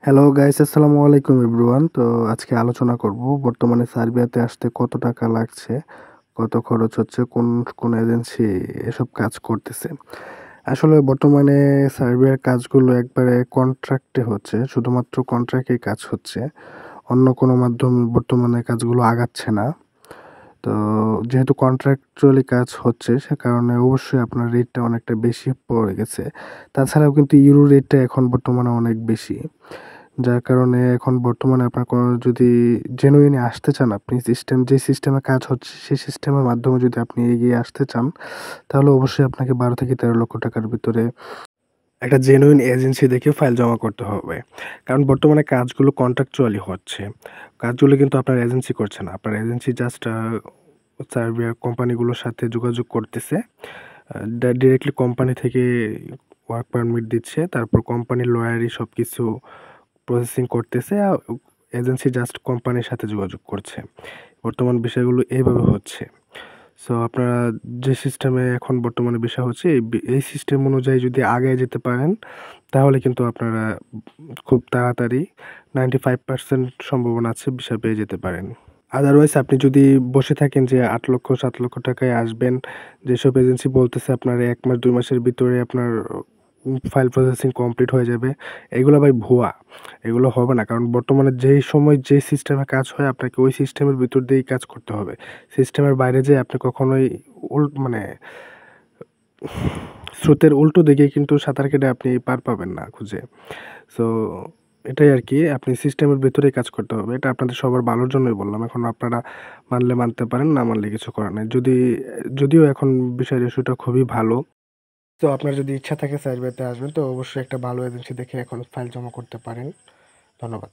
Hello guys, আসসালামু আলাইকুম everyone. তো আজকে আলোচনা করব বর্তমানে সার্বিয়াতে আসতে কত টাকা লাগছে, কত খরচ হচ্ছে, কোন এজেন্সি এসব কাজ করতেছে। আসলে বর্তমানে সার্বিয়ার কাজগুলো একবারে কন্ট্রাক্টে হচ্ছে, শুধুমাত্র কন্ট্রাক্টেই কাজ হচ্ছে। অন্য কোনো মাধ্যমে বর্তমানে কাজগুলো আগাচ্ছে না। তো যেহেতু কন্ট্রাকচুয়ালি কাজ হচ্ছে সে কারণে অবশ্যই আপনার রেটটা অনেকটা বেশি পড়ে গেছে। তাছাড়াও কিন্তু ইউরো রেটটা এখন বর্তমানে অনেক বেশি। যার কারণে এখন বর্তমানে আপনার কোনো যদি জেনুইনলি আসতে চান, আপনি যে সিস্টেমে কাজ হচ্ছে সেই সিস্টেমের মাধ্যমে যদি আপনি এগিয়ে আসতে চান, তাহলে অবশ্যই আপনাকে ১২ থেকে ১৩ লক্ষ টাকার ভিতরে একটা জেনুইন এজেন্সি দেখে ফাইল জমা করতে হবে। কারণ বর্তমানে কাজগুলো কন্ট্রাকচুয়ালি হচ্ছে। কাজগুলো কিন্তু আপনার এজেন্সি করছে না। আপনার এজেন্সি জাস্ট সার্বিয়ার কোম্পানিগুলোর সাথে যোগাযোগ করতেছে। ডিরেক্টলি কোম্পানি থেকে ওয়ার্ক পারমিট দিচ্ছে। তারপর কোম্পানির লয়ারই সবকিছু প্রসেসিং করতেছে। এজেন্সি জাস্ট কোম্পানির সাথে যোগাযোগ করছে। বর্তমান বিষয়গুলো এভাবে হচ্ছে। সো আপনারা যে সিস্টেমে এখন বর্তমানে বিষয় হচ্ছে এই সিস্টেম অনুযায়ী যদি আগায় যেতে পারেন, তাহলে কিন্তু আপনারা খুব তাড়াতাড়ি 95% সম্ভাবনা আছে ভিসা পেয়ে যেতে পারেন। আদারওয়াইজ আপনি যদি বসে থাকেন যে ৮,০০,০০০ ৭,০০,০০০ টাকায় আসবেন, যেসব এজেন্সি বলতেছে আপনার ১ মাস ২ মাসের ভিতরে আপনার ফাইল প্রসেসিং কমপ্লিট হয়ে যাবে। এগুলো ভাই ভুয়া। এগুলো হবে না। কারণ বর্তমানে যেই সময় যে সিস্টেমে কাজ হয় আপনাকে ওই সিস্টেমের ভিতর দিয়েই কাজ করতে হবে। সিস্টেমের বাইরে যেয়ে আপনি কখনোই মানে স্রোতের উল্টো দিকে কিন্তু সাঁতার কেটে আপনি পার পাবেন না খুঁজে। সো এটাই আরকি। আপনি সিস্টেমের ভেতরেই কাজ করতে হবে। এটা আপনাদের সবার ভালোর জন্যই বললাম। এখন আপনারা মানলে মানতে পারেন, না মানলে কিছু করার নাই। যদিও এখন বিষয় রেশিওটা খুবই ভালো। তো আপনার যদি ইচ্ছা থাকে সার্ভেতে আসবেন, তো অবশ্যই একটা ভালো এজেন্সি দেখে এখন ফাইল জমা করতে পারেন। ধন্যবাদ।